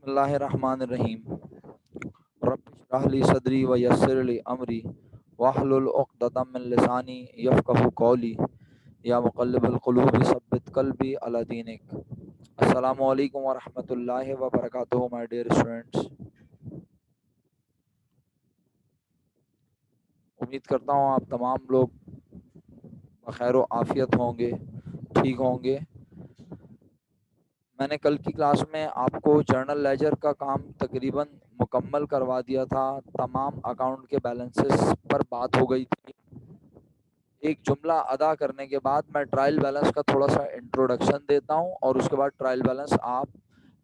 बिस्मिल्लाहिर्रहमानिर्रहीम। रब्बिश्रह ली सदरी व यस्सिर ली अमरी वहलुल उक़दतम मिन लिसानी यफ़क़हू क़ौली या मुक़ल्लिबल क़ुलूब सब्बित क़ल्बी अला दीनिक। अस्सलामु अलैकुम व रहमतुल्लाहि व बरकातुहू माय डियर स्टूडेंट्स। उम्मीद करता हूँ आप तमाम लोग बखैर व आफ़ियत होंगे, ठीक होंगे। मैंने कल की क्लास में आपको जर्नल लेजर का काम तकरीबन मुकम्मल करवा दिया था। तमाम अकाउंट के बैलेंसेस पर बात हो गई थी। एक जुमला अदा करने के बाद मैं ट्रायल बैलेंस का थोड़ा सा इंट्रोडक्शन देता हूं और उसके बाद ट्रायल बैलेंस आप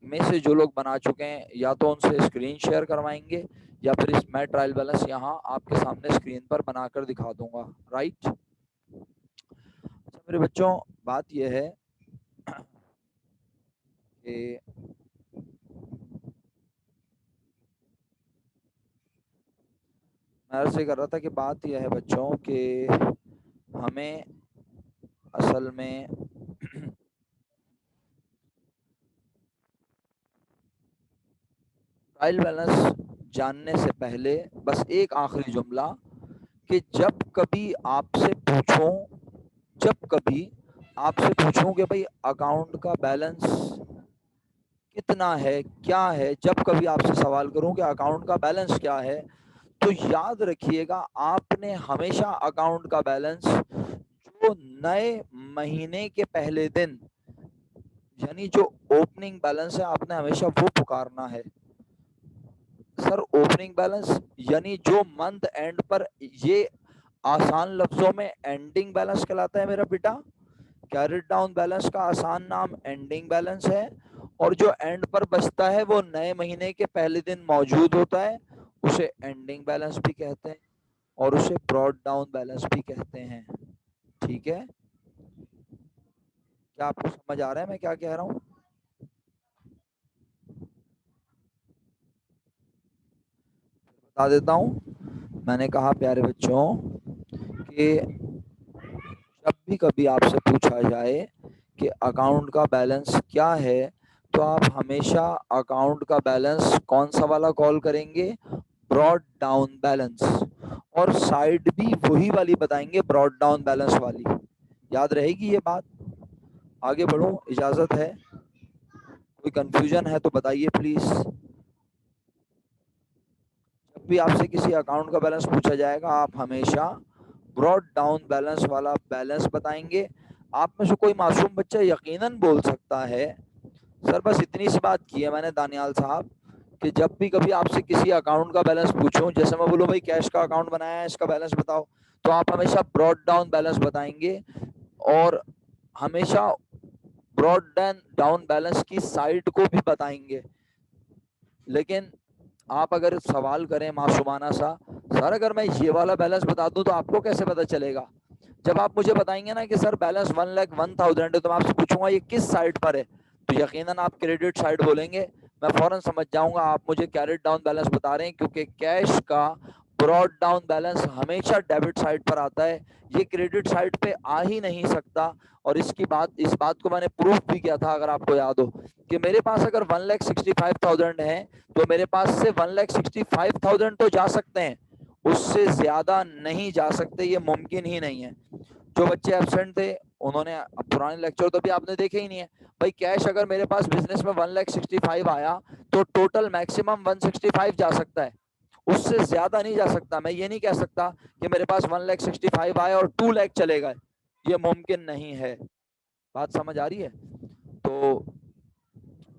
में से जो लोग बना चुके हैं या तो उनसे स्क्रीन शेयर करवाएंगे या फिर मैं ट्रायल बैलेंस यहाँ आपके सामने स्क्रीन पर बनाकर दिखा दूंगा। राइट। अच्छा मेरे बच्चों, बात यह है कि मैं अर्ज़ कर रहा था कि बात यह है बच्चों कि हमें असल में ट्रायल बैलेंस जानने से पहले बस एक आखिरी जुमला कि जब कभी पूछूं कि भाई अकाउंट का बैलेंस कितना है, क्या है, जब कभी आपसे सवाल करूं कि अकाउंट का बैलेंस क्या है, तो याद रखिएगा आपने हमेशा अकाउंट का बैलेंस जो नए महीने के पहले दिन यानी जो ओपनिंग बैलेंस है आपने हमेशा वो पुकारना है। सर ओपनिंग बैलेंस यानी जो मंथ एंड पर, ये आसान लफ्जों में एंडिंग बैलेंस कहलाता है मेरा बेटा। कैरेट डाउन बैलेंस का आसान नाम एंडिंग बैलेंस है और जो एंड पर बचता है वो नए महीने के पहले दिन मौजूद होता है, उसे एंडिंग बैलेंस भी कहते हैं और उसे ब्रॉड डाउन बैलेंस भी कहते हैं। ठीक है, क्या आपको समझ आ रहा है मैं क्या कह रहा हूँ? बता देता हूँ। मैंने कहा प्यारे बच्चों कि जब भी कभी आपसे पूछा जाए कि अकाउंट का बैलेंस क्या है, तो आप हमेशा अकाउंट का बैलेंस कौन सा वाला कॉल करेंगे? Brought down balance. और साइड भी वही वाली बताएंगे, ब्रॉड डाउन बैलेंस वाली। याद रहेगी ये बात? आगे बढ़ो, इजाजत है? कोई कंफ्यूजन है तो बताइए प्लीज। जब भी आपसे किसी अकाउंट का बैलेंस पूछा जाएगा आप हमेशा ब्रॉड डाउन बैलेंस वाला बैलेंस बताएंगे। आप में से कोई मासूम बच्चा यकीनन बोल सकता है सर बस इतनी सी बात की है मैंने दानियाल साहब कि जब भी कभी आपसे किसी अकाउंट का बैलेंस पूछूं, जैसे मैं बोलूं भाई कैश का अकाउंट बनाया है इसका बैलेंस बताओ, तो आप हमेशा ब्रॉड डाउन बैलेंस बताएंगे और हमेशा ब्रॉड डाउन बैलेंस की साइड को भी बताएंगे। लेकिन आप अगर सवाल करें मासूमाना सा, सर अगर मैं ये वाला बैलेंस बता दूं तो आपको कैसे पता चलेगा? जब आप मुझे बताएंगे ना कि सर बैलेंस 1,01,000 है, तो मैं आपसे पूछूंगा ये किस साइड पर है, तो यकीनन आप क्रेडिट साइड बोलेंगे। मैं फौरन समझ जाऊंगा आप मुझे कैरेट डाउन बैलेंस बता रहे हैं, क्योंकि कैश का ब्रॉड डाउन बैलेंस हमेशा डेबिट साइड पर आता है, ये क्रेडिट साइड पे आ ही नहीं सकता। और इस बात को मैंने प्रूफ भी किया था, अगर आपको याद हो, कि मेरे पास अगर 1,65,000 है तो मेरे पास से 1,65,000 तो जा सकते हैं, उससे ज्यादा नहीं जा सकते, ये मुमकिन ही नहीं है। जो बच्चे एब्सेंट थे उन्होंने, अब पुराने लेक्चर तो भी आपने देखे ही नहीं है भाई। कैश अगर मेरे पास बिजनेस में 1,65,000 आया तो टोटल मैक्सिमम 165 जा सकता है, उससे ज्यादा नहीं जा सकता। मैं ये नहीं कह सकता कि मेरे पास 1,65,000 आए और 2 लाख चले गए, ये मुमकिन नहीं है। बात समझ आ रही है? तो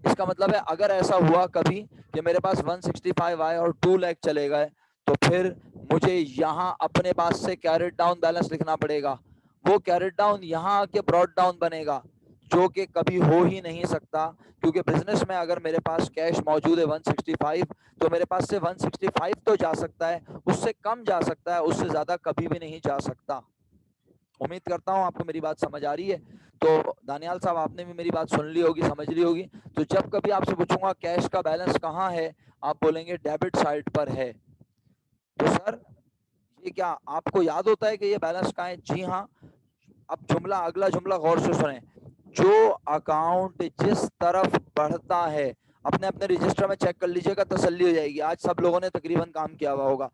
इसका मतलब है अगर ऐसा हुआ कभी कि मेरे पास 165 आए और 2 लाख चले गए, तो फिर मुझे यहाँ अपने पास से कैरेट डाउन बैलेंस लिखना पड़ेगा। वो कैरेट डाउन यहाँ आके ब्रॉड डाउन बनेगा, जो कि कभी हो ही नहीं सकता, क्योंकि बिजनेस में अगर मेरे पास कैश मौजूद है 165, तो मेरे पास से 165 तो जा सकता है, उससे कम जा सकता है, उससे ज्यादा कभी भी नहीं जा सकता। उम्मीद करता हूँ आपको मेरी बात समझ आ रही है। तो दानियाल साहब आपने भी मेरी बात सुन ली होगी, समझ ली होगी। तो जब कभी आपसे पूछूंगा कैश का बैलेंस कहाँ है, आप बोलेंगे डेबिट साइड पर है। तो सर ये क्या आपको याद होता है कि ये बैलेंस कहाँ है? जी हाँ। अब जुमला, अगला जुमला गौर से सुने। जो अकाउंट जिस तरफ बढ़ता है, अपने अपने रजिस्टर में चेक कर लीजिएगा, तसल्ली हो जाएगी। आज सब लोगों ने तकरीबन काम किया हुआ होगा।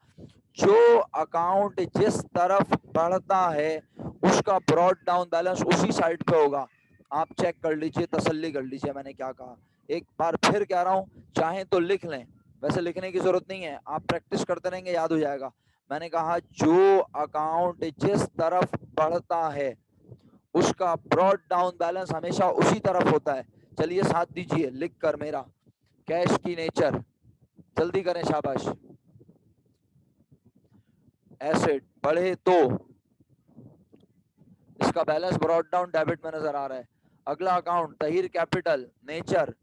जो अकाउंट जिस तरफ बढ़ता है उसका ब्रॉड डाउन बैलेंस उसी साइड पे होगा। आप चेक कर लीजिए, तसल्ली कर लीजिए मैंने क्या कहा। एक बार फिर कह रहा हूँ, चाहे तो लिख लें, वैसे लिखने की जरूरत नहीं है, आप प्रैक्टिस करते रहेंगे याद हो जाएगा। मैंने कहा जो अकाउंट जिस तरफ बढ़ता है उसका ब्रॉड डाउन बैलेंस हमेशा उसी तरफ होता है। चलिए साथ दीजिए लिख कर मेरा, कैश की नेचर, जल्दी करें, शाबाश। एसेट बढ़े तो इसका बैलेंस ब्रॉड डाउन डेबिट में नजर आ रहा है। अगला अकाउंट तहीर कैपिटल नेचर,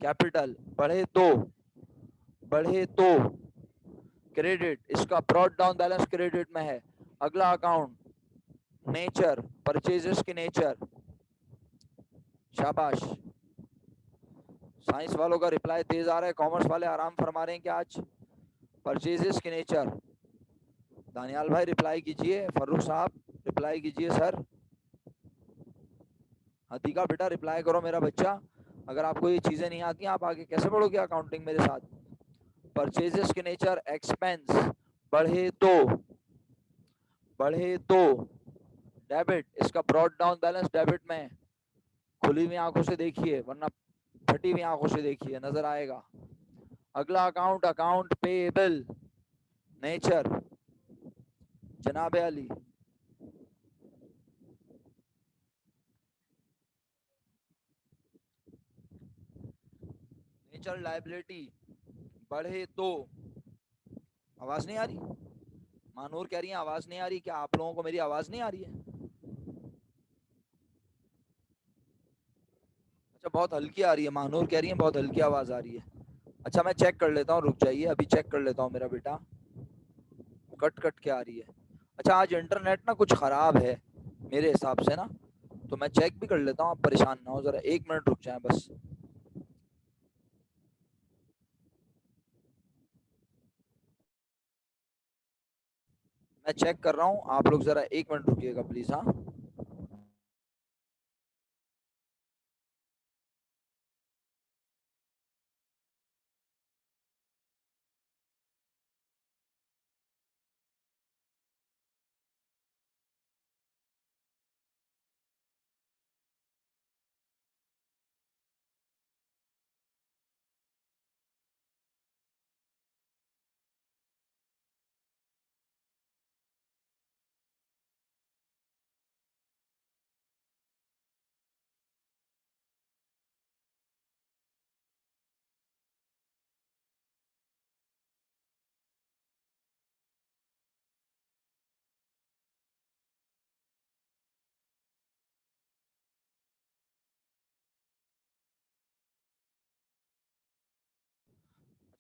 कैपिटल बढ़े तो क्रेडिट, इसका ब्रॉड डाउन बैलेंस क्रेडिट में है। अगला अकाउंट नेचर, परचेजेस की नेचर, शाबाश। साइंस वालों का रिप्लाई तेज आ रहा है, कॉमर्स वाले आराम फरमा रहे हैं क्या आज? परचेजेस की नेचर, दानियाल भाई रिप्लाई कीजिए, फर्रुख साहब रिप्लाई कीजिए, सर हतीका बेटा रिप्लाई करो मेरा बच्चा। अगर आपको ये चीजें नहीं आती आप आगे कैसे बढ़ोगे अकाउंटिंग मेरे साथ? परचेजेस के नेचर, एक्सपेंस बढ़े तो डेबिट, इसका ब्रॉड डाउन बैलेंस डेबिट में। खुली हुई आंखों से देखिए वरना फटी हुई आंखों से देखिए, नजर आएगा। अगला अकाउंट अकाउंट पेएबल नेचर, जनाब अली। नेचर लायबिलिटी बढ़े तो, आवाज नहीं आ रही? मानूर कह रही है आवाज नहीं आ रही, क्या आप लोगों को मेरी आवाज नहीं आ रही है? अच्छा बहुत हल्की आ रही है, मानूर कह रही है बहुत हल्की आवाज आ रही है। अच्छा मैं चेक कर लेता हूँ, रुक जाइए अभी चेक कर लेता हूँ मेरा बेटा, कट कट के आ रही है। अच्छा आज इंटरनेट ना कुछ खराब है मेरे हिसाब से ना, तो मैं चेक भी कर लेता हूँ, आप परेशान ना हो, जरा 1 मिनट रुक जाए बस। मैं चेक कर रहा हूँ, आप लोग जरा 1 मिनट रुकिएगा प्लीज। हाँ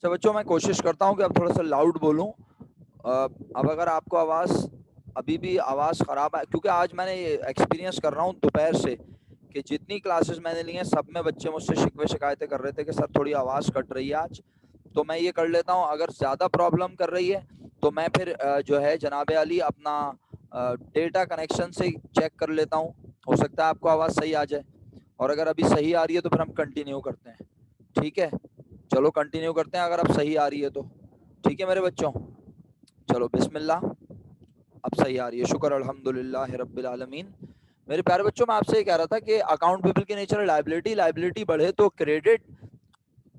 अच्छा बच्चों मैं कोशिश करता हूँ कि अब थोड़ा सा लाउड बोलूँ। अब अगर आपको आवाज़ अभी भी आवाज़ ख़राब है, क्योंकि आज मैंने ये एक्सपीरियंस कर रहा हूँ दोपहर से कि जितनी क्लासेस मैंने ली हैं सब में बच्चे मुझसे शिकवे शिकायतें कर रहे थे कि सर थोड़ी आवाज़ कट रही है आज। तो मैं ये कर लेता हूँ, अगर ज़्यादा प्रॉब्लम कर रही है तो मैं फिर जो है जनाब अली अपना डेटा कनेक्शन से चेक कर लेता हूँ, हो सकता है आपको आवाज़ सही आ जाए। और अगर अभी सही आ रही है तो फिर हम कंटिन्यू करते हैं, ठीक है? चलो कंटिन्यू करते हैं अगर अब सही आ रही है तो, ठीक है मेरे बच्चों? चलो बिस्मिल्लाह, अब सही आ रही है, शुक्र अल्हम्दुलिल्लाह रब्बिल आलमीन। मेरे प्यारे बच्चों मैं आपसे ये कह रहा था कि अकाउंट पेबल की नेचर लायबिलिटी, लायबिलिटी बढ़े तो क्रेडिट,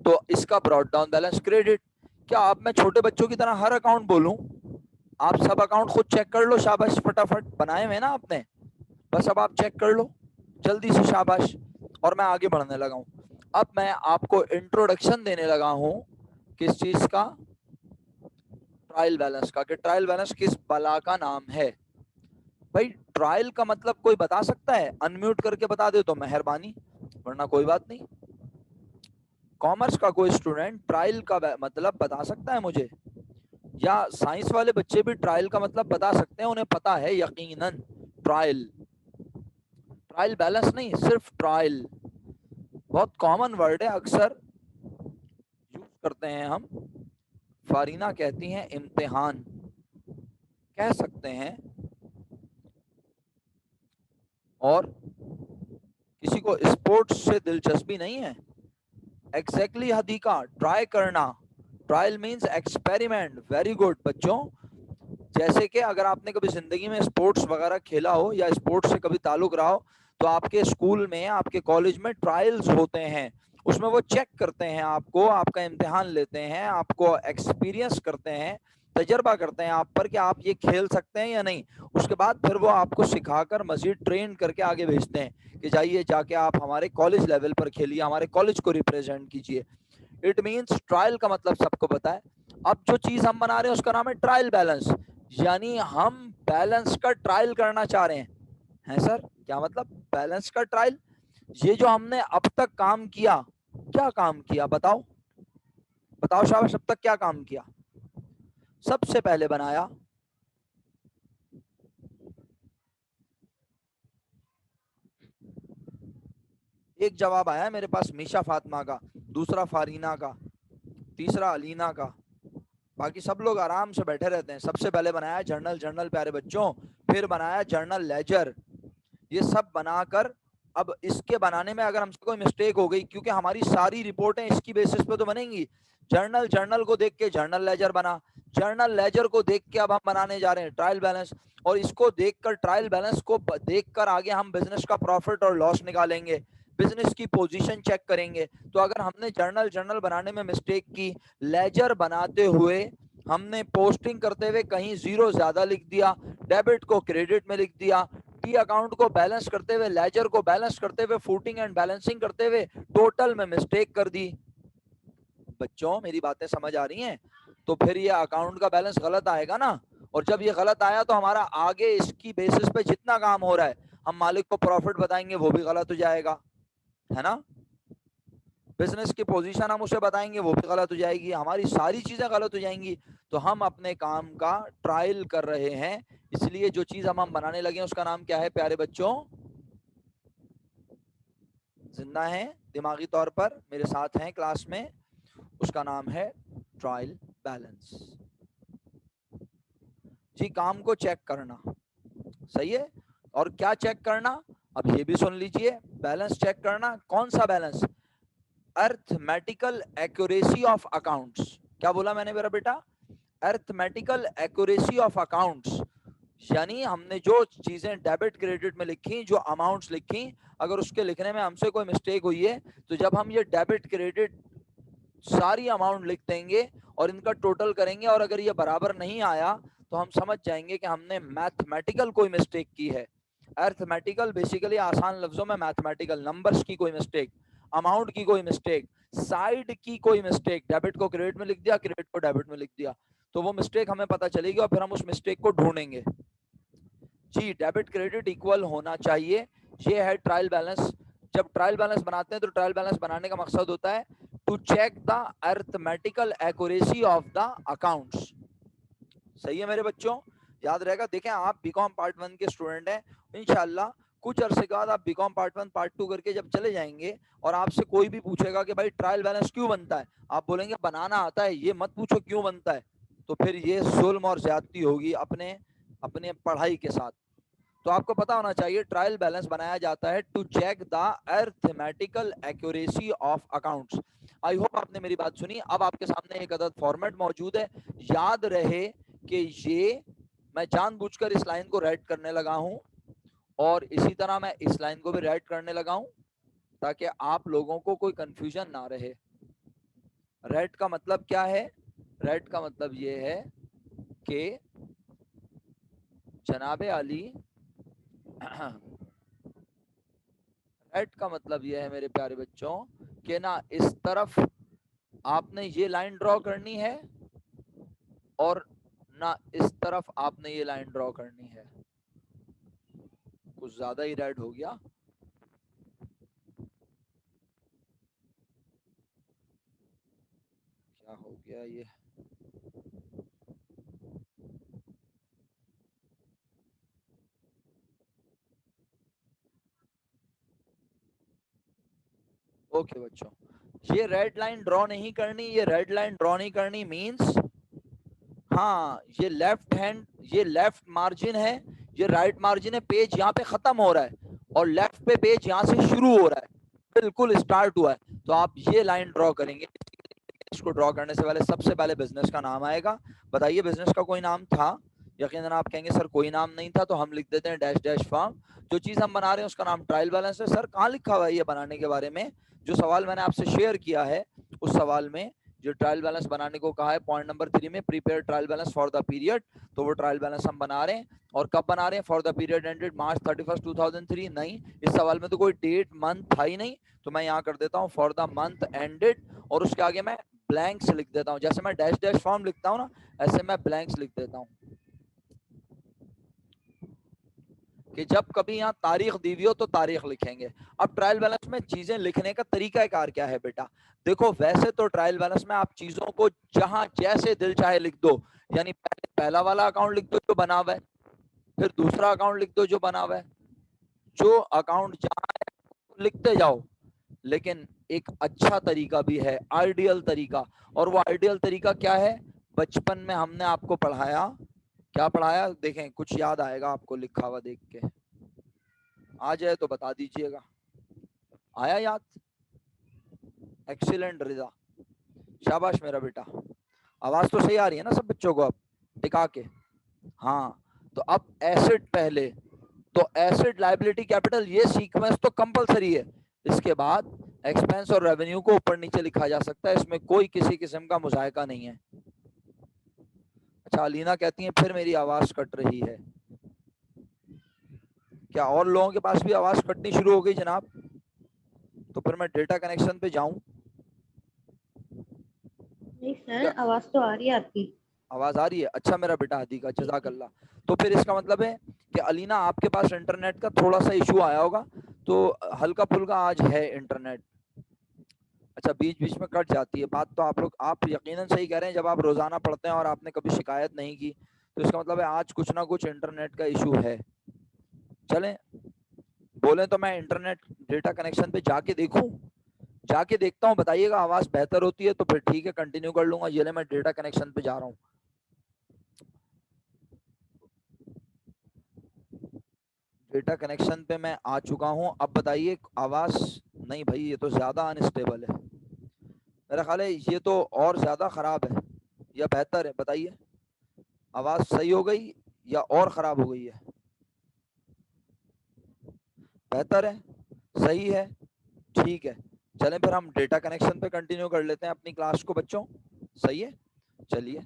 तो इसका ब्रॉड डाउन बैलेंस क्रेडिट। क्या अब मैं छोटे बच्चों की तरह हर अकाउंट बोलूं? आप सब अकाउंट खुद चेक कर लो, शाबाश, फटाफट बनाए हुए ना आपने, बस अब आप चेक कर लो जल्दी से, शाबाश। और मैं आगे बढ़ने लगा हूं। अब मैं आपको इंट्रोडक्शन देने लगा हूं किस चीज का? ट्रायल बैलेंस का, कि ट्रायल बैलेंस किस बला का नाम है। भाई ट्रायल का मतलब कोई बता सकता है? अनम्यूट करके बता दे तो मेहरबानी, वरना कोई बात नहीं। कॉमर्स का कोई स्टूडेंट ट्रायल का मतलब बता सकता है मुझे? या साइंस वाले बच्चे भी ट्रायल का मतलब बता सकते हैं, उन्हें पता है यकीनन? ट्रायल, ट्रायल बैलेंस नहीं, सिर्फ ट्रायल। बहुत कॉमन वर्ड है, अक्सर यूज करते हैं हम। फारीना कहती हैं इम्तिहान, कह सकते हैं। और किसी को स्पोर्ट्स से दिलचस्पी नहीं है? एग्जैक्टली हदीका, ट्राई करना, trial means experiment. Very good बच्चों। जैसे कि अगर आपने कभी जिंदगी में स्पोर्ट्स वगैरह खेला हो या स्पोर्ट्स से कभी ताल्लुक रहा हो, तो आपके स्कूल में, आपके कॉलेज में ट्रायल्स होते हैं, उसमें वो चेक करते हैं आपको, आपका इम्तिहान लेते हैं, आपको एक्सपीरियंस करते हैं, तजर्बा करते हैं आप पर कि आप ये खेल सकते हैं या नहीं। उसके बाद फिर वो आपको सिखाकर मजीद ट्रेन करके आगे भेजते हैं कि जाइए जाके आप हमारे कॉलेज लेवल पर खेलिए, हमारे कॉलेज को रिप्रेजेंट कीजिए। इट मीन्स ट्रायल का मतलब सबको पता है। अब जो चीज हम बना रहे हैं उसका नाम है ट्रायल बैलेंस, यानी हम बैलेंस का ट्रायल करना चाह रहे हैं सर। क्या मतलब बैलेंस का ट्रायल? ये जो हमने अब तक काम किया, क्या काम किया बताओ, बताओ शाबाश, अब तक क्या काम किया? सबसे पहले बनाया एक जवाब आया मेरे पास मीशा फातिमा का, दूसरा फारीना का, तीसरा अलीना का, बाकी सब लोग आराम से बैठे रहते हैं। सबसे पहले बनाया जर्नल, जर्नल प्यारे बच्चों, फिर बनाया जर्नल लेजर। ये सब बनाकर अब इसके बनाने में अगर हमसे कोई मिस्टेक हो गई, क्योंकि हमारी सारी रिपोर्टें इसकी बेसिस पे तो बनेंगी। जर्नल, जर्नल को देख के जर्नल लेजर बना, जर्नल लेजर को देख के अब हम बनाने जा रहे हैं ट्रायल बैलेंस, और इसको देखकर, ट्रायल बैलेंस को देखकर आगे हम बिजनेस का प्रॉफिट और लॉस निकालेंगे, बिजनेस की पोजीशन चेक करेंगे। तो अगर हमने जर्नल, जर्नल बनाने में मिस्टेक की, लेजर बनाते हुए हमने पोस्टिंग करते हुए कहीं जीरो ज्यादा लिख दिया, डेबिट को क्रेडिट में लिख दिया, टी अकाउंट को बैलेंस करते हुए, लेजर को बैलेंस करते हुए, फूटिंग एंड बैलेंसिंग करते हुए टोटल में मिस्टेक कर दी। बच्चों मेरी बातें समझ आ रही हैं? तो फिर ये अकाउंट का बैलेंस गलत आएगा ना, और जब ये गलत आया तो हमारा आगे इसकी बेसिस पे जितना काम हो रहा है, हम मालिक को प्रॉफिट बताएंगे वो भी गलत हो जाएगा, है ना। बिजनेस की पोजीशन हम उसे बताएंगे वो भी गलत हो जाएगी, हमारी सारी चीजें गलत हो जाएंगी। तो हम अपने काम का ट्रायल कर रहे हैं, इसलिए जो चीज हम बनाने लगे हैं उसका नाम क्या है प्यारे बच्चों? जिंदा हैं दिमागी तौर पर, मेरे साथ हैं क्लास में, उसका नाम है ट्रायल बैलेंस। जी, काम को चेक करना, सही है। और क्या चेक करना, अब ये भी सुन लीजिए, बैलेंस चेक करना। कौन सा balance? Arithmetical accuracy of accounts. क्या बोला मैंने मेरा बेटा? अर्थमेटिकल एक्यूरेसी ऑफ अकाउंट्स, यानी हमने जो चीजें डेबिट क्रेडिट में लिखी, जो अमाउंट्स लिखी, अगर उसके लिखने में हमसे कोई मिस्टेक हुई है, तो जब हम ये डेबिट क्रेडिट सारी अमाउंट लिख देंगे और इनका टोटल करेंगे, और अगर ये बराबर नहीं आया तो हम समझ जाएंगे कि हमने मैथमेटिकल कोई मिस्टेक की है। अर्थमेटिकल बेसिकली आसान लफ्जों में मैथमेटिकल, नंबर्स की कोई मिस्टेक, अमाउंट की कोई मिस्टेक, साइड की कोई मिस्टेक, डेबिट को क्रेडिट में लिख दिया, क्रेडिट को डेबिट में लिख दिया, तो वो मिस्टेक हमें पता चलेगी और फिर हम उस मिस्टेक को ढूंढेंगे। जी, डेबिट क्रेडिट इक्वल होना चाहिए, ये है ट्रायल बैलेंस। जब ट्रायल बैलेंस बनाते हैं तो ट्रायल बैलेंस बनाने का मकसद होता है to check the arithmetical accuracy of the accounts. सही है मेरे बच्चों, याद रहेगा। देखें, आप बीकॉम पार्ट 1 के स्टूडेंट हैं, इंशाल्लाह कुछ अरसे के बाद आप बीकॉम पार्ट 1 पार्ट 2 करके जब चले जाएंगे और आपसे कोई भी पूछेगा कि भाई ट्रायल बैलेंस क्यों बनता है, आप बोलेंगे बनाना आता है, ये मत पूछो क्यों बनता है, तो फिर ये जुल्म और ज्यादती होगी अपने अपने पढ़ाई के साथ। तो आपको पता होना चाहिए ट्रायल बैलेंस बनाया जाता है to check the arithmetical accuracy of accounts. I hope आपने मेरी बात सुनी। अब आपके सामने एक अदद फॉर्मेट मौजूद है, याद रहे कि ये मैं जानबूझकर इस लाइन को राइट करने लगा हूं, और इसी तरह मैं इस लाइन को भी राइट करने लगा हूं, ताकि आप लोगों को कोई कंफ्यूजन ना रहे। राइट का मतलब क्या है? राइट का मतलब ये है कि जनाबे आली राइट का मतलब ये है मेरे प्यारे बच्चों कि ना इस तरफ आपने ये लाइन ड्रॉ करनी है और ना इस तरफ आपने ये लाइन ड्रॉ करनी है। कुछ ज्यादा ही राइट हो गया। क्या हो गया ये? ओके बच्चों, ये रेड लाइन ड्रॉ नहीं करनी, ये रेड लाइन ड्रॉ नहीं करनी मींस, हाँ ये लेफ्ट हैंड, ये लेफ्ट मार्जिन है, ये राइट मार्जिन है, पेज यहाँ पे खत्म हो रहा है, और लेफ्ट पे पेज यहाँ से शुरू हो रहा है, बिल्कुल स्टार्ट हुआ है, तो आप ये लाइन ड्रॉ करेंगे। इसको ड्रॉ करने से पहले सबसे पहले बिजनेस का नाम आएगा। बताइए बिजनेस का कोई नाम था? यकीनन आप कहेंगे सर कोई नाम नहीं था, तो हम लिख देते हैं डैश डैश फार्म। जो चीज हम बना रहे हैं उसका नाम ट्रायल बैलेंस है। सर कहाँ लिखा हुआ है ये बनाने के बारे में? जो सवाल मैंने आपसे शेयर किया है उस सवाल में जो ट्रायल बैलेंस बनाने को कहा है पॉइंट नंबर 3 में, prepare trial balance for the period, तो वो ट्रायल बैलेंस हम बना रहे हैं। और कब बना रहे हैं? फॉर द पीरियड एंडेड मार्च 31, 2003। नहीं, इस सवाल में तो कोई डेट मंथ था ही नहीं, तो मैं यहाँ कर देता हूँ फॉर द मंथ एंडेड, और उसके आगे मैं ब्लैंक्स लिख देता हूँ। जैसे मैं डैश डैश फॉर्म लिखता हूँ ना, ऐसे मैं ब्लैंक्स लिख देता हूँ कि जब कभी यहाँ तारीख दी हुई हो तो तारीख लिखेंगे। अब ट्रायल बैलेंस में चीजें लिखने का तरीका कार क्या है बेटा? देखो वैसे तो ट्रायल बैलेंस में आप चीजों को जहां जैसे दिल चाहे लिख दो, यानी पहला वाला अकाउंट लिख दो जो बना हुआ है, फिर दूसरा अकाउंट लिख दो जो बना हुआ है, जो अकाउंट जहां है लिखते जाओ। लेकिन एक अच्छा तरीका भी है, आइडियल तरीका, और वो आइडियल तरीका क्या है? बचपन में हमने आपको पढ़ाया, क्या पढ़ाया? देखें कुछ याद आएगा आपको लिखा हुआ देख के, आ जाए तो बता दीजिएगा। आया याद? एक्सीलेंट रिजा, शाबाश मेरा बेटा। आवाज तो सही आ रही है ना सब बच्चों को? अब टिका के, हाँ। तो अब एसेट पहले, तो एसेट लायबिलिटी कैपिटल, ये सीक्वेंस तो कंपलसरी है। इसके बाद एक्सपेंस और रेवेन्यू को ऊपर नीचे लिखा जा सकता है, इसमें कोई किसी किस्म का मुजायका नहीं है। अच्छा अलीना कहती है फिर मेरी आवाज कट रही है। क्या और लोगों के पास भी आवाज कटनी शुरू हो गई जनाब? तो फिर मैं डेटा कनेक्शन पे जाऊं? नहीं सर, आवाज तो आ रही है आपकी। आवाज आ रही है? अच्छा मेरा बेटा हदीका, जज़ाकल्लाह। तो फिर इसका मतलब है कि अलीना आपके पास इंटरनेट का थोड़ा सा इशू आया होगा, तो हल्का फुल्का आज है इंटरनेट। अच्छा बीच बीच में कट जाती है बात, तो आप लोग, आप यकीनन सही कह रहे हैं, जब आप रोजाना पढ़ते हैं और आपने कभी शिकायत नहीं की, तो इसका मतलब है आज कुछ ना कुछ इंटरनेट का इशू है। चलें, बोले तो मैं इंटरनेट डेटा कनेक्शन पे जाके देखूं? जाके देखता हूँ, बताइएगा आवाज बेहतर होती है तो फिर ठीक है कंटिन्यू कर लूंगा। ये ले मैं डेटा कनेक्शन पे जा रहा हूँ। डेटा कनेक्शन पे मैं आ चुका हूँ। अब बताइए आवाज, नहीं भाई ये तो ज्यादा अनस्टेबल है, मेरा ख्याल है ये तो और ज्यादा खराब है या बेहतर है? बताइए आवाज सही हो गई या और खराब हो गई है? बेहतर है, सही है, ठीक है। चलें फिर हम डेटा कनेक्शन पे कंटिन्यू कर लेते हैं अपनी क्लास को बच्चों, सही है? चलिए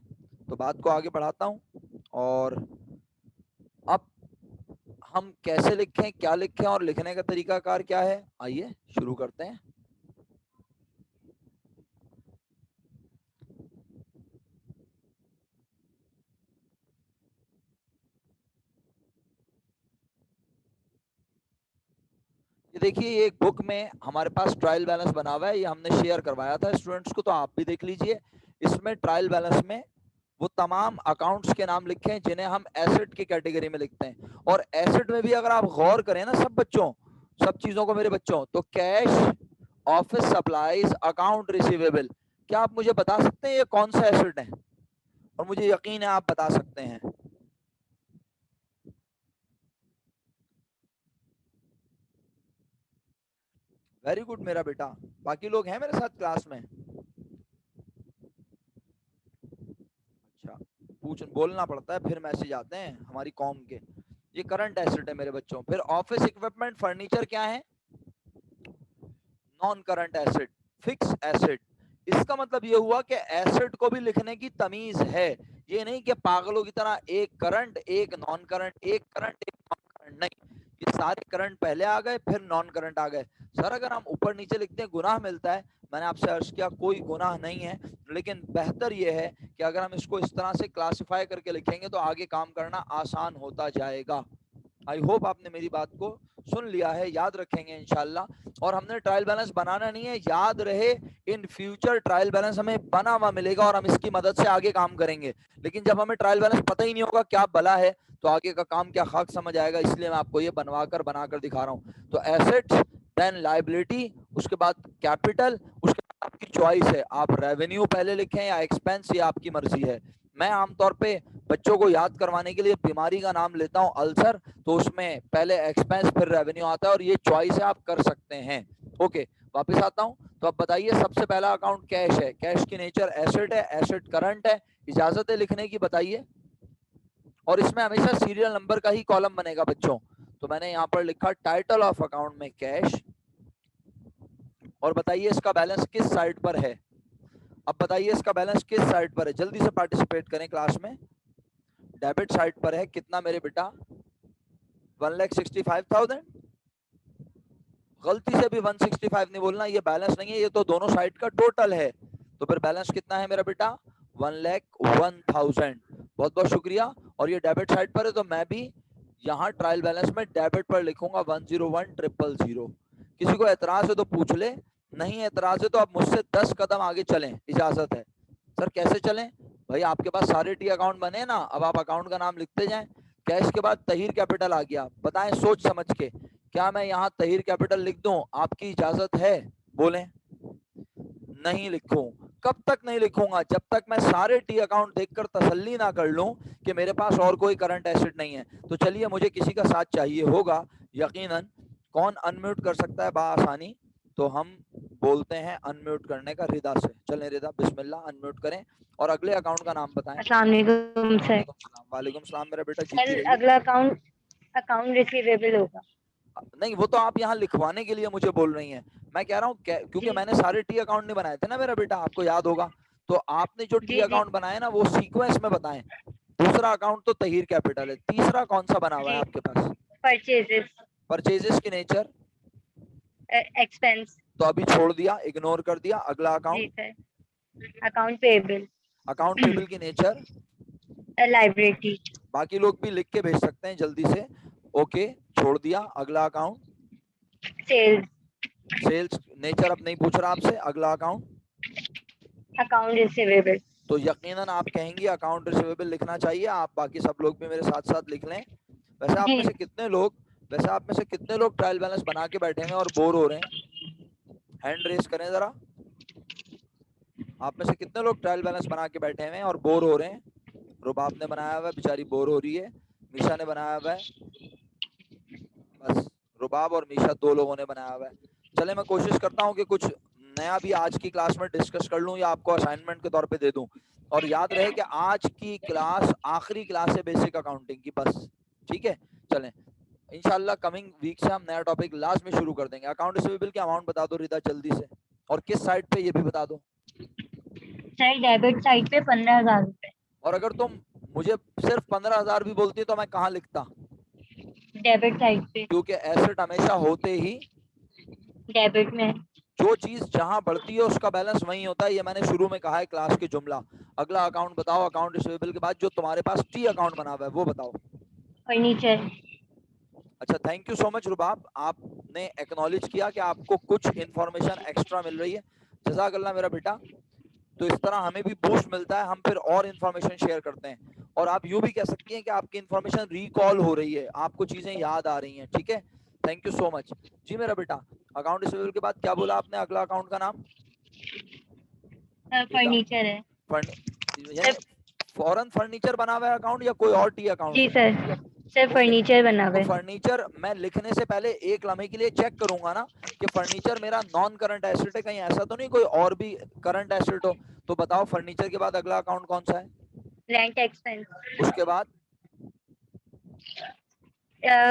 तो बात को आगे बढ़ाता हूँ। और अब हम कैसे लिखें, क्या लिखें और लिखने का तरीका कार क्या है, आइए शुरू करते हैं। ये देखिए ये एक बुक में हमारे पास ट्रायल बैलेंस बना हुआ है, ये हमने शेयर करवाया था स्टूडेंट्स को, तो आप भी देख लीजिए। इसमें ट्रायल बैलेंस में वो तमाम अकाउंट्स के नाम लिखे हैं जिन्हें हम एसेट की कैटेगरी में लिखते हैं। और एसेट में भी अगर आप गौर करें ना सब बच्चों, सब चीजों को मेरे बच्चों, तो cash, office supplies, account receivable, क्या आप मुझे बता सकते हैं ये कौन सा एसेट है? और मुझे यकीन है आप बता सकते हैं। वेरी गुड मेरा बेटा। बाकी लोग हैं मेरे साथ क्लास में? अच्छा, पूछ बोलना पड़ता है फिर मैसेज आते हैं हमारी कॉम के। ये करंट एसेट है मेरे बच्चों। फिर ऑफिस इक्विपमेंट फर्नीचर क्या है? Non current asset, fix asset. इसका मतलब ये हुआ कि एसेट को भी लिखने की तमीज है। ये नहीं कि पागलों की तरह एक करंट एक नॉन करंट, एक करंट एक नॉन करंट, नहीं, ये सारे करंट पहले आ गए फिर नॉन करंट आ गए। सर अगर हम ऊपर नीचे लिखते हैं गुनाह मिलता है, मैंने आपसे अर्ज किया कोई गुनाह नहीं है, लेकिन बेहतर ये है कि अगर हम इसको इस तरह से क्लासिफाई करके लिखेंगे तो आगे काम करना आसान होता जाएगा। आई होप आपने मेरी बात को सुन लिया है, याद रखेंगे इंशाल्लाह। और हमने ट्रायल बैलेंस बनाना नहीं है, याद रहे इन फ्यूचर ट्रायल बैलेंस हमें बना हुआ मिलेगा और हम इसकी मदद से आगे काम करेंगे। लेकिन जब हमें ट्रायल बैलेंस पता ही नहीं होगा क्या भला है, तो आगे का काम क्या खाक समझ आएगा। इसलिए मैं आपको ये बनाकर दिखा रहा हूँ। तो एसेट्स, देन लायबिलिटी, उसके बाद कैपिटल, उसके बाद आपकी चॉइस है, आप रेवेन्यू पहले लिखें या एक्सपेंस, ये आपकी मर्जी है। मैं आमतौर पे बच्चों को याद करवाने के लिए बीमारी का नाम लेता हूं अल्सर, तो उसमें पहले एक्सपेंस फिर रेवेन्यू आता है और ये चॉइस है, आप कर सकते हैं। ओके, वापस आता हूं। तो अब बताइए, सबसे पहला अकाउंट कैश है, कैश की नेचर एसेट है, एसेट करंट है, इजाजत है लिखने की, बताइए। और इसमें हमेशा सीरियल नंबर का ही कॉलम बनेगा बच्चों। तो मैंने यहाँ पर लिखा टाइटल ऑफ अकाउंट में कैश, और बताइए इसका बैलेंस किस साइड पर है। अब बताइए इसका बैलेंस किस साइड पर है, जल्दी से पार्टिसिपेट करें क्लास में। डेबिट साइड पर है, कितना मेरे बेटा, 1,65,000। गलती से भी 165 नहीं बोलना, ये बैलेंस नहीं है, ये तो दोनों साइड का टोटल है। तो फिर बैलेंस कितना है मेरा बेटा, 1,01,000। बहुत बहुत शुक्रिया। और ये डेबिट साइड पर है, तो मैं भी यहाँ ट्रायल बैलेंस में डेबिट पर लिखूंगा 101,000। किसी को एतराज है तो पूछ ले, नहीं एतराज है तो आप मुझसे 10 कदम आगे चलें, इजाजत है। सर कैसे चलें भाई, आपके पास सारे टी अकाउंट बने ना, अब आप अकाउंट का नाम लिखते जाएं। कैश के बाद तहीर कैपिटल आ गया, बताएं सोच समझ के, क्या मैं यहाँ तहीर कैपिटल लिख दूं, आपकी इजाजत है, बोलें। नहीं लिखूं, कब तक नहीं लिखूंगा, जब तक मैं सारे टी अकाउंट देखकर तसल्ली ना कर लूं कि मेरे पास और कोई करंट एसेट नहीं है। तो चलिए, मुझे किसी का साथ चाहिए होगा यकीनन। कौन अनम्यूट कर सकता है बाआसानी, तो हम बोलते हैं अनम्यूट करने का रिदा से। चलें रिदा, बिस्मिल्लाह, अनम्यूट करें और अगले अकाउंट का नाम बताएं। अस्सलाम वालेकुम सर। वालेकुम सलाम। वालेकुम सलाम मेरा बेटा, जीती सर रहिए। अगला अकाउंट अकाउंट रिसीवेबल होगा। नहीं, वो तो आप यहाँ लिखवाने के लिए मुझे बोल रही हैं। मैं कह रहा हूँ क्योंकि जी मैंने सारे टी अकाउंट नहीं बनाए थे ना मेरा बेटा, आपको याद होगा। तो आपने जो टी जी जी अकाउंट बनाए ना, वो सीक्वेंस में बताएं। दूसरा अकाउंट तो तहीर कैपिटल है, तीसरा कौन सा बना हुआ है जी। आपके पास। परचेजेस, परचेजेस की नेचर, एक्सपेंस। तो अभी छोड़ दिया, इग्नोर कर दिया। अगला जी account, sir. Account payable, account payable की नेचर, लाइबिलिटी, बाकी लोग भी लिख के भेज सकते हैं जल्दी से। ओके, छोड़ दिया। अगला अकाउंट, सेल्स, सेल्स नेचर अब नहीं पूछ रहा आपसे। अगला अकाउंट, अकाउंट रिसीवेबल। तो यकीनन आप कहेंगे अकाउंट रिसीवेबल लिखना चाहिए। आप बाकी सब लोग भी मेरे साथ साथ लिख लें। वैसे आप जी में से कितने लोग वैसे आप में से कितने लोग ट्रायल बैलेंस बना के बैठे हैं और बोर हो रहे हैं, हैंड रेस करें जरा। आप में से कितने लोग ट्रायल बैलेंस बना के बैठे हैं और बोर हो रहे हैं। रुबाब ने बनाया हुआ है, बेचारी बोर हो रही है। मीशा ने बनाया हुआ है, बस रुबाब और मीशा दो लोगों ने बनाया हुआ है। चले, मैं कोशिश करता हूँ कि कुछ नया भी आज की क्लास में डिस्कस कर लूँ या आपको असाइनमेंट के तौर पे दे दूँ। और याद रहे कि आज की क्लास आखिरी क्लास है बेसिक अकाउंटिंग की, बस। ठीक है, चलें। इंशाल्लाह कमिंग वीक से हम नया टॉपिक लास्ट में शुरू कर देंगे। अकाउंट रिसीवेबल की अमाउंट बता दो रिदा जल्दी से, और किस साइड पे ये भी बता दो। सर डेबिट साइड पे 15,000 रुपए। और अगर तुम मुझे सिर्फ 15,000 भी बोलती तो मैं कहाँ लिखता, डेबिट साइड पे, क्योंकि एसेट हमेशा होते ही, डेबिट में। जो चीज जहां बढ़ती है उसका बैलेंस वहीं होता है, ये मैंने शुरू में कहा है क्लास के जुमला। अगला अकाउंट बताओ, अकाउंट रिसीवेबल के बाद जो तुम्हारे पास टी अकाउंट बना हुआ है वो बताओ। फर्नीचर। अच्छा, थैंक यू सो मच रुबाब, आपने एक्नॉलेज किया कि आपको कुछ इंफॉर्मेशन एक्स्ट्रा मिल रही है। जज़ाकल्लाह मेरा बेटा। तो इस तरह हमें भी बूस्ट मिलता है, हम फिर और इंफॉर्मेशन शेयर करते हैं। और आप यूं भी कह सकती हैं कि आपकी इंफॉर्मेशन रिकॉल हो रही है, आपको चीजें याद आ रही हैं। ठीक है, थैंक यू सो मच। जी मेरा बेटा, अकाउंट रिसीवेबल के बाद क्या बोला आपने, अगला अकाउंट का नाम बेटा। फर्नीचर है यानी सर। फॉरेन फर्नीचर बना हुआ है अकाउंट या कोई और टी अकाउंट जी है। सर। सर ओके, फर्नीचर बना हुआ तो है। फर्नीचर मैं लिखने से पहले एक लम्हे के लिए चेक करूंगा ना कि फर्नीचर मेरा नॉन करंट एसेट है, कहीं ऐसा तो नहीं कोई और भी करंट एसेट हो। तो बताओ, फर्नीचर के बाद अगला अकाउंट कौन सा है। Rent expense. उसके बाद,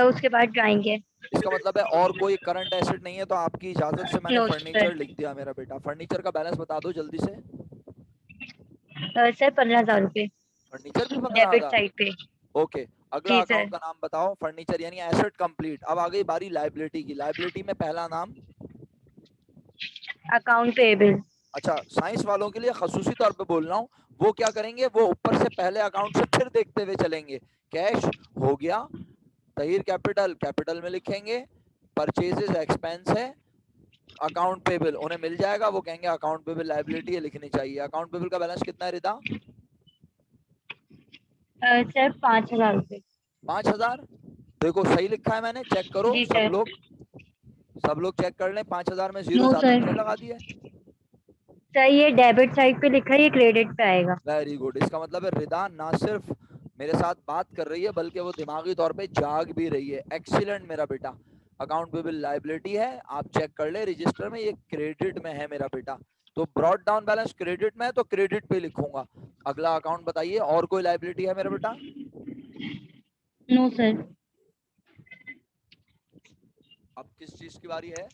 उसके बाद ड्राइंग है। इसका मतलब है और कोई करंट एसेट नहीं है, तो आपकी इजाजत से मैंने नो सर। फर्नीचर लिख दिया मेरा बेटा। फर्नीचर का बैलेंस बता दो जल्दी से। सर 15,000 रुपए। फर्नीचर भी पंद्रह डेबिट हजार साइड पे। ओके, अगला जी अकाउंट सर। का नाम बताओ। फर्नीचर यानी एसेट कंप्लीट। अब आ गई बारी लाइबिलिटी की। लाइबिलिटी में पहला नाम, अकाउंट पेएबल। अच्छा साइंस वालों के लिए खसूसी तौर पे बोल रहा हूँ, वो क्या करेंगे, वो ऊपर से पहले अकाउंट से फिर देखते हुए चलेंगे। कैश हो गया, तहीर कैपिटल कैपिटल में लिखेंगे, परचेजेस एक्सपेंस है, अकाउंट पेबल उन्हें मिल जाएगा, वो कहेंगे अकाउंट पेबल लाइबिलिटी है, लिखनी चाहिए। अकाउंट पेबल का बैलेंस कितना है रिदा। सर 5,000 रुपए। 5,000। देखो सही लिखा है मैंने, चेक करो जी सब सर। लोग, सब लोग चेक कर लें। 5,000 में जीरो नो ज्यादा तो सर। नहीं लगा दिए। सर ये डेबिट साइड पे लिखा है, ये क्रेडिट पे आएगा। Very good. इसका मतलब है रिदा ना सिर्फ मेरे साथ बात कर रही है बल्कि वो दिमागी तौर पे जाग भी रही है। एक्सीलेंट मेरा बेटा। अकाउंट पेबल लायबिलिटी है, आप चेक कर ले रजिस्टर में, ये क्रेडिट में है मेरा बेटा। तो ब्रॉड डाउन बैलेंस क्रेडिट में है तो क्रेडिट पे लिखूंगा। अगला अकाउंट बताइए, और कोई लायबिलिटी है मेरा बेटा? No sir. अब किस चीज की बारी है?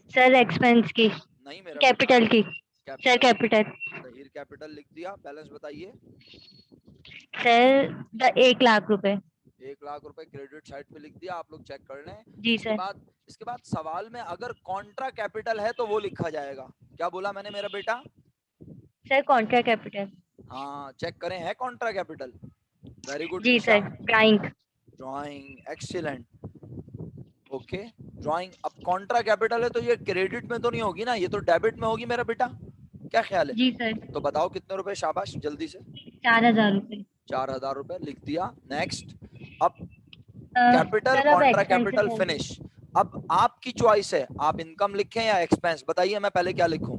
सर एक्सपेंस की। नहीं मेरा बेटा। कैपिटल की। Sir capital. Capital. Zaheer capital लिख दिया। बैलेंस बताइए। सर 1 लाख रुपए। 1 लाख रुपए क्रेडिट साइड पे लिख दिया, आप लोग चेक कर लें। जी इसके सर। बाद सवाल में अगर कॉन्ट्रा कैपिटल है तो वो लिखा जाएगा। क्या बोला मैंने मेरा बेटा? Sir contra capital. हाँ चेक करें, है कॉन्ट्रा कैपिटल? वेरी गुड जी Nisha. Sir. Drawing. Drawing excellent. Okay. Drawing. अब कॉन्ट्रा कैपिटल है तो ये क्रेडिट में तो नहीं होगी ना, ये तो डेबिट में होगी मेरा बेटा। क्या ख्याल है? जी सर। तो बताओ कितने रुपए, शाबाश जल्दी से। 4,000 रुपए। 4,000 रुपए लिख दिया। नेक्स्ट। अब कैपिटल सर अब कॉन्ट्रा एक्सपेंसेस कैपिटल है। फिनिश। अब आपकी चॉइस है, आप इनकम लिखें या एक्सपेंस, बताइए मैं पहले क्या लिखूं?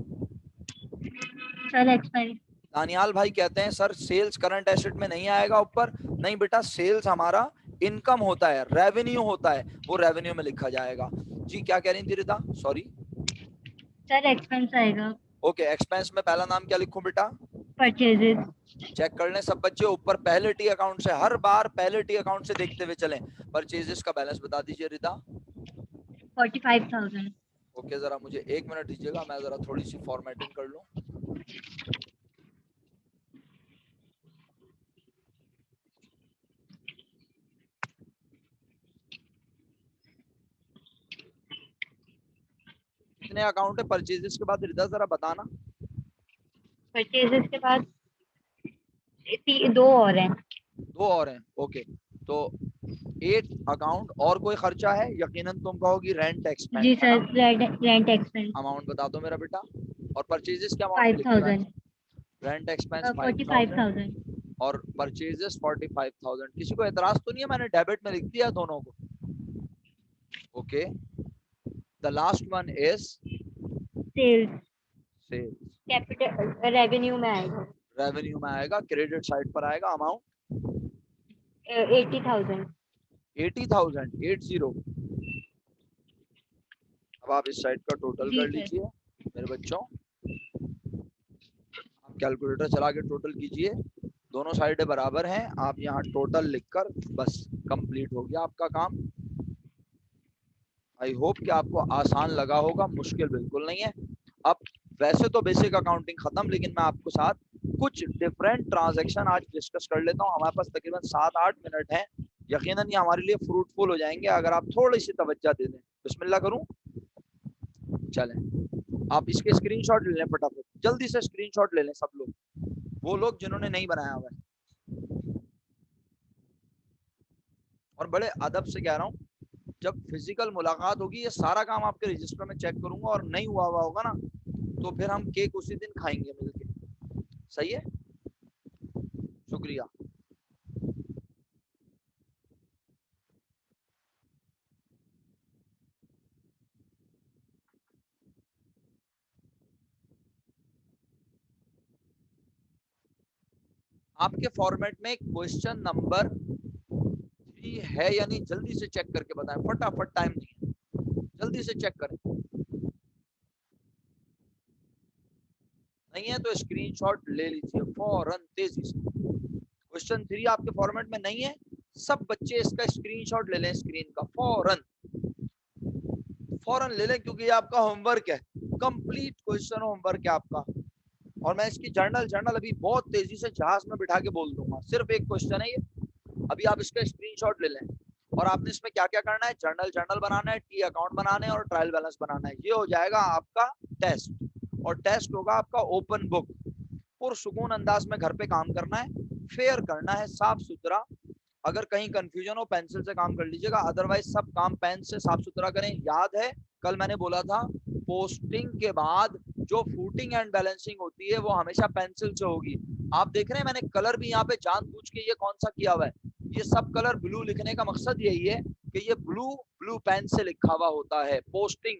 Sir expense. दानियाल भाई कहते हैं सर सेल्स करंट एसेट में नहीं आएगा ऊपर। नहीं बेटा, सेल्स हमारा इनकम होता है, रेवेन्यू होता है, वो रेवेन्यू में लिखा जाएगा। जी क्या कह रही थी रिता? सॉरी। सर एक्सपेंस आएगा। ओके, एक्सपेंस में पहला नाम क्या लिखूं बेटा? परचेजेस। चेक कर लें सब बच्चे ऊपर पहले टी अकाउंट से, हर बार पहले टी अकाउंट से देखते हुए चलें। परचेजेस का बैलेंस बता दीजिए रिता। 45,000। ओके, जरा मुझे 1 मिनट दीजिएगा, मैं जरा थोड़ी सी फॉर्मेटिंग कर लूं। कितने अकाउंट है परचेजेस के बाद रिता, जरा बताना। परचेजेस के बाद 2 और हैं। 2 और हैं। ओके। तो 8 अकाउंट। और कोई खर्चा है? यकीनन तुम कहोगी रेंट एक्सपेंस जी है सर। ना। Rent expense. अमाउंट बता दो मेरा बेटा। और परचेजेस क्या अमाउंट में लिखा है? 5,000। Rent expense 5,000 45,000। और परचेजेस 45,000। किसी को एतराज तो नहीं है? मैंने डेबिट में लिख दिया दोनों को। Okay. The last one is sales. Sales. Capital revenue में आएगा। रेवेन्यू में आएगा, क्रेडिट साइड पर आएगा। अमाउंट 80,000। 80,000। 80। अब आप इस साइड का टोटल जी कर सर। लीजिए मेरे बच्चों। आप कैलकुलेटर चला के टोटल कीजिए, दोनों साइडें बराबर हैं। आप यहाँ टोटल लिखकर बस कंप्लीट हो गया आपका काम। आई होप कि आपको आसान लगा होगा, मुश्किल बिल्कुल नहीं है। अब वैसे तो बेसिक अकाउंटिंग खत्म, लेकिन मैं आपको साथ कुछ डिफरेंट ट्रांजैक्शन आज डिस्कस कर लेता हूँ। हमारे पास तकरीबन 7-8 मिनट हैं। यकीनन ये हमारे लिए फ्रूटफुल हो जाएंगे अगर आप थोड़ी सी तवज्जो दे दें। बिस्मिल्लाह करूं? चलें, आप इसके स्क्रीनशॉट ले लें फटाफट, जल्दी से स्क्रीनशॉट ले लें सब लोग, वो लोग जिन्होंने नहीं बनाया हुआ है। और बड़े अदब से कह रहा हूँ, जब फिजिकल मुलाकात होगी ये सारा काम आपके रजिस्टर में चेक करूंगा, और नहीं हुआ होगा ना तो फिर हम केक उसी दिन खाएंगे मिलके। सही है? शुक्रिया। आपके फॉर्मेट में क्वेश्चन नंबर 3 है या नहीं, जल्दी से चेक करके बताएं, फटाफट, टाइम नहीं है, जल्दी से चेक करें। नहीं है तो स्क्रीनशॉट ले लीजिए फौरन, तेजी से। क्वेश्चन 3 आपके फॉर्मेट में नहीं है, सब बच्चे इसका स्क्रीनशॉट ले लें स्क्रीन का, फौरन फौरन ले लें, क्योंकि ये आपका होमवर्क है, कंप्लीट क्वेश्चन होमवर्क है आपका। और मैं इसकी जर्नल अभी बहुत तेजी से जहाज में बिठा के बोल दूंगा। सिर्फ एक क्वेश्चन है ये, अभी आप इसका स्क्रीनशॉट ले लें। और आपने इसमें क्या क्या करना है? जर्नल बनाना है, टी अकाउंट बनाना है और ट्रायल बैलेंस बनाना है। ये हो जाएगा आपका टेस्ट, और टेस्ट होगा आपका ओपन बुक। पुरसुकून अंदाज में घर पे काम करना है, फेयर करना है, साफ सुथरा। अगर कहीं कंफ्यूजन हो पेंसिल से काम कर लीजिएगा, अदरवाइज सब काम पेन से साफ सुथरा करें। याद है कल मैंने बोला था पोस्टिंग के बाद जो फूटिंग एंड बैलेंसिंग होती है वो हमेशा पेंसिल से होगी। आप देख रहे हैं मैंने कलर भी यहाँ पे जानबूझ के ये कौन सा किया हुआ है, ये सब कलर ब्लू लिखने का मकसद यही है कि ये ब्लू पेन से लिखा हुआ होता है। पोस्टिंग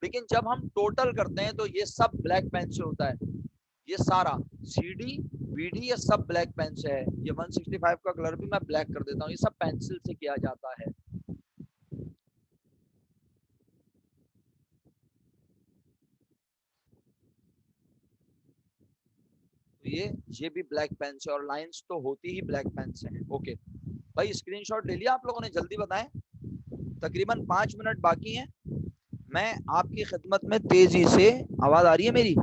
लेकिन जब हम टोटल करते हैं तो ये सब ब्लैक पेन से होता है, ये सारा CD BD ये सब ब्लैक पेन से है। ये 165 का कलर भी मैं ब्लैक कर देता हूँ, ये सब पेंसिल से किया जाता है। तो ये भी ब्लैक पेन से, और लाइंस तो होती ही ब्लैक पेन से है। ओके भाई, स्क्रीनशॉट ले लिया आप लोगों ने? जल्दी बताएं, तकरीबन 5 मिनट बाकी हैं। मैं आपकी खिदमत में तेजी से, आवाज आ रही है मेरी?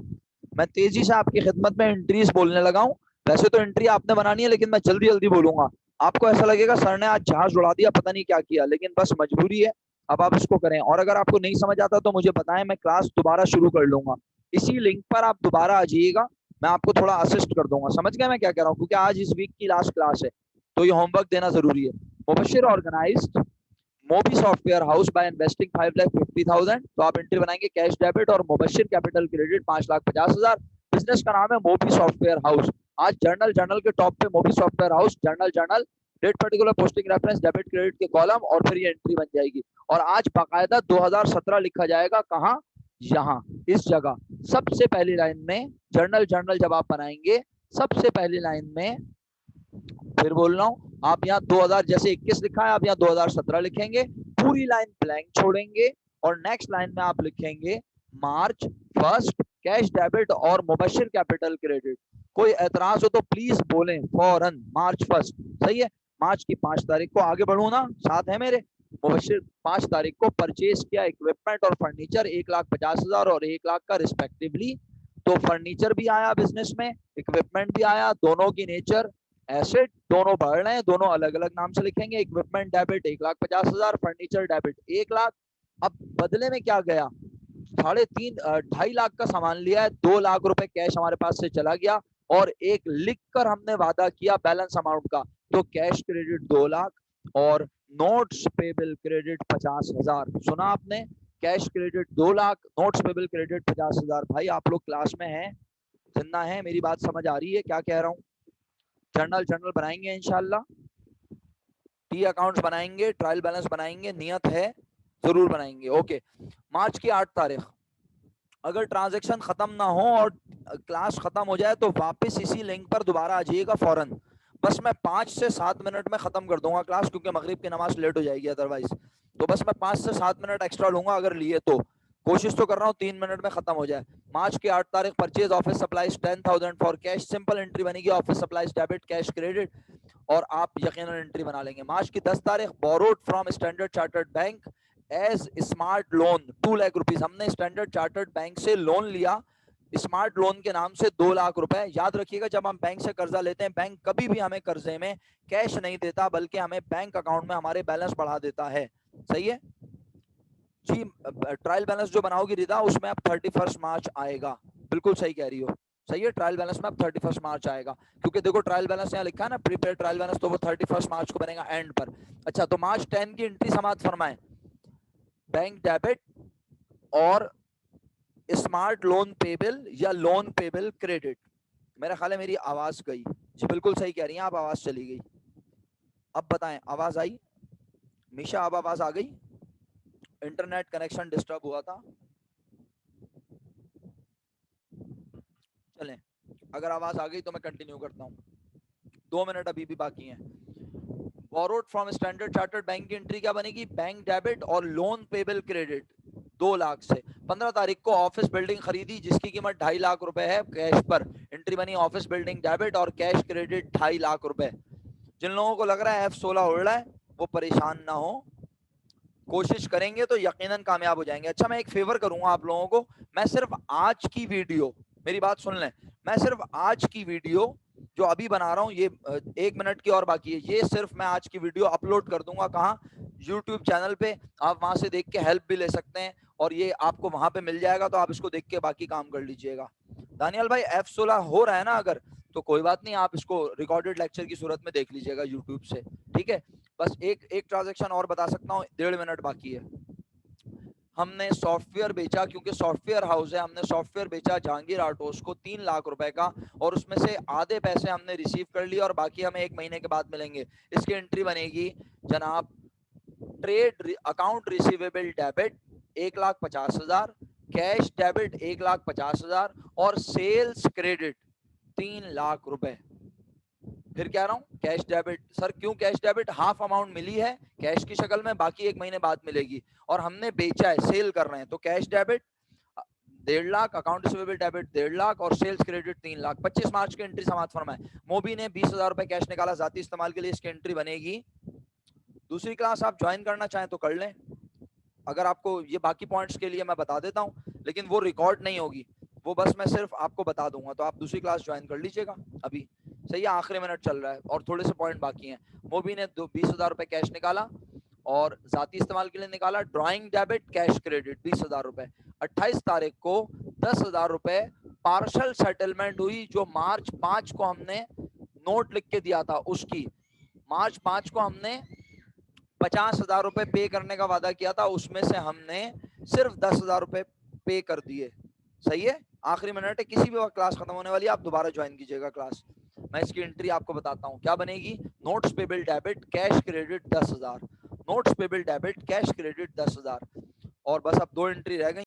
मैं तेजी से आपकी खिदमत में एंट्रीज बोलने लगा हूँ। वैसे तो एंट्री आपने बनानी है, लेकिन मैं जल्दी जल्दी बोलूंगा। आपको ऐसा लगेगा सर ने आज जहाज उड़ा दिया, पता नहीं क्या किया, लेकिन बस मजबूरी है, अब आप इसको करें। और अगर आपको नहीं समझ आता तो मुझे बताएं, मैं क्लास दोबारा शुरू कर लूंगा। इसी लिंक पर आप दोबारा आ जाइएगा, मैं आपको थोड़ा असिस्ट कर दूंगा। समझ गए मैं क्या कह रहा हूँ? क्योंकि आज इस वीक की लास्ट क्लास है, तो ये होमवर्क देना जरूरी है। Mubashir organised Mobi software house by investing 5,50,000। तो आप एंट्री बनाएंगे कैश डेबिट, और मुबशिर कैपिटल क्रेडिट 5,50,000। बिजनेस का नाम है मोबी सॉफ्टवेयर हाउस। आज जर्नल के टॉप पे Mobi software house, journal date particular posting reference debit credit के कॉलम, और फिर ये एंट्री बन जाएगी। और आज बाकायदा 2017 लिखा जाएगा। कहाँ? यहाँ, इस जगह सबसे पहली लाइन में जर्नल जब आप बनाएंगे, सबसे पहली लाइन में, फिर बोल रहा हूँ, आप यहाँ 2000 जैसे 21 लिखा है, आप यहाँ 2017 लिखेंगे, पूरी लाइन ब्लैंक छोड़ेंगे, और नेक्स्ट लाइन में आप लिखेंगे मार्च 1 कैश डेबिट और मुबशिर कैपिटल क्रेडिट। कोई एतराज हो तो प्लीज बोलें फौरन, मार्च 1। सही है? मार्च की 5 तारीख को, आगे बढ़ू ना, साथ है मेरे? मुबशिर 5 तारीख को परचेज किया इक्विपमेंट और फर्नीचर 1,50,000 और 1 लाख का रिस्पेक्टिवली। तो फर्नीचर भी आया बिजनेस में, इक्विपमेंट भी आया, दोनों की नेचर एसेट, दोनों बढ़ रहे हैं, दोनों अलग अलग नाम से लिखेंगे। Equipment debit 1,50,000, furniture debit 1 lakh. अब बदले में क्या गया? 2.5 लाख का सामान लिया है, 2 लाख रुपए कैश हमारे पास से चला गया, और एक लिखकर हमने वादा किया बैलेंस अमाउंट का। तो कैश क्रेडिट 2 लाख और नोट्स पेबल क्रेडिट 50,000। सुना आपने? Cash credit 2 lakh, notes payable credit 50,000। भाई आप लोग क्लास में हैं, जिंदा है? मेरी बात समझ आ रही है क्या कह रहा हूँ? जर्नल बनाएंगे इंशाल्लाह, टी अकाउंट्स बनाएंगे, ट्रायल बैलेंस बनाएंगे, नियत है, जरूर बनाएंगे। ओके, मार्च की 8 तारीख, अगर ट्रांजैक्शन खत्म ना हो और क्लास खत्म हो जाए तो वापस इसी लिंक पर दोबारा आ जाइएगा फौरन। बस मैं 5 से 7 मिनट में खत्म कर दूंगा क्लास, क्योंकि मगरिब की नमाज लेट हो जाएगी अदरवाइज। तो बस मैं 5 से 7 मिनट एक्स्ट्रा लूंगा, अगर लिए तो। कोशिश तो कर रहा हूँ 3 मिनट में खत्म हो जाए। मार्च की 8 तारीख, purchase office supplies 10,000 for cash, simple entry बनेगी, office supplies debit cash credit, और आप यकीनन एंट्री बना लेंगे। मार्च की 10 तारीख, borrowed from Standard Chartered bank as smart loan 2 lakh rupees. हमने स्टैंडर्ड चार्टर्ड बैंक से लोन लिया, स्मार्ट लोन के नाम से 2 लाख रुपए। याद रखिएगा, जब हम बैंक से कर्जा लेते हैं, बैंक कभी भी हमें कर्जे में कैश नहीं देता, बल्कि हमें बैंक अकाउंट में हमारे बैलेंस बढ़ा देता है। सही है जी? ट्रायल बैलेंस जो बनाओगी रिदा, उसमें अब 31 मार्च आएगा। बिल्कुल सही कह रही हो, सही है। ट्रायल बैलेंस में अब 31 मार्च आएगा, क्योंकि देखो ट्रायल बैलेंस यहाँ लिखा है ना, प्रीपेड ट्रायल बैलेंस, तो वो 31 मार्च को बनेगा एंड पर। अच्छा, तो मार्च 10 की एंट्री समाप्त फरमाएं, बैंक डेबिट और स्मार्ट लोन पेबल या लोन पेबल क्रेडिट। मेरा ख्याल है मेरी आवाज गई जी? बिल्कुल सही कह रही हैं आप, आवाज चली गई। अब बताएं, आवाज आई? मीशा, अब आवाज आ गई? इंटरनेट कनेक्शन डिस्टर्ब हुआ था। चलें, अगर आवाज आ गई तो मैं कंटिन्यू करता हूँ, 2 मिनट अभी भी बाकी हैं। Borrowed from Standard Chartered bank की एंट्री क्या बनेगी? बैंक डेबिट और लोन पेबल क्रेडिट 2 लाख से। 15 तारीख को ऑफिस बिल्डिंग खरीदी जिसकी कीमत 2.5 लाख रुपए है, कैश पर एंट्री बनी, ऑफिस बिल्डिंग डेबिट और कैश क्रेडिट 2.5 लाख रुपए। जिन लोगों को लग रहा है F16 उड़ रहा है, वो परेशान ना हो, कोशिश करेंगे तो यकीनन कामयाब हो जाएंगे। अच्छा, मैं एक फेवर करूंगा आप लोगों को, मैं सिर्फ आज की वीडियो, मेरी बात सुन लें, मैं सिर्फ आज की वीडियो जो अभी बना रहा हूँ, ये 1 मिनट की और बाकी है, ये सिर्फ मैं आज की वीडियो अपलोड कर दूंगा। कहाँ? यूट्यूब चैनल पे। आप वहां से देख के हेल्प भी ले सकते हैं, और ये आपको वहां पे मिल जाएगा, तो आप इसको देख के बाकी काम कर लीजिएगा। दानियाल भाई, F16 हो रहा है ना अगर, तो कोई बात नहीं, आप इसको रिकॉर्डेड लेक्चर की सूरत में देख लीजिएगा यूट्यूब से, ठीक है? बस एक ट्रांजैक्शन और बता सकता हूँ, 1.5 मिनट बाकी है। हमने सॉफ्टवेयर बेचा, क्योंकि सॉफ्टवेयर हाउस है, हमने सॉफ्टवेयर बेचा जहांगीर आर्टोस को 3 लाख रुपए का, और उसमें से आधे पैसे हमने रिसीव कर लिए, और बाकी हमें 1 महीने के बाद मिलेंगे। इसकी एंट्री बनेगी जनाब, trade account receivable debit 1,50,000, cash debit 1,50,000 और सेल्स क्रेडिट 3 लाख रुपए। फिर कह रहा हूं कैश डेबिट, सर क्यों कैश डेबिट? हाफ अमाउंट मिली है कैश की शक्ल में, बाकी 1 महीने बाद मिलेगी, और हमने बेचा है, सेल कर रहे हैं, तो cash debit 1.5 lakh, account receivable debit 1.5 lakh और सेल्स क्रेडिट 3 लाख। 25 मार्च की एंट्री समाप्त फरमाए। मोबी ने 20,000 रुपए कैश निकाला, जाती इस्तेमाल के लिए इसकी एंट्री बनेगी। दूसरी क्लास आप ज्वाइन करना चाहें तो कर लें, अगर आपको ये बाकी पॉइंट्स के लिए मैं बता देता हूं, लेकिन वो रिकॉर्ड नहीं होगी, वो बस मैं सिर्फ आपको बता दूंगा, तो आप दूसरी क्लास ज्वाइन कर लीजिएगा अभी। सही है, आखिरी मिनट चल रहा है और थोड़े से पॉइंट बाकी हैं। मोबी ने 20,000 रुपए कैश निकाला और जाती इस्तेमाल के लिए निकाला। ड्राइंग डेबिट कैश क्रेडिट 20,000 रुपए। 28 तारीख को 10,000 रुपए पार्शल सेटलमेंट हुई, जो मार्च 5 को हमने नोट लिख के दिया था उसकी। मार्च 5 को हमने 50,000 रुपए पे करने का वादा किया था, उसमें से हमने सिर्फ 10,000 रुपए पे कर दिए। सही है, आखिरी मिनट है, किसी भी वक्त क्लास खत्म होने वाली है, आप दोबारा ज्वाइन कीजिएगा क्लास। मैं इसकी एंट्री आपको बताता हूँ क्या बनेगी। Notes payable debit cash credit 10,000, notes payable debit cash credit 10,000, और बस अब 2 एंट्री रह गई।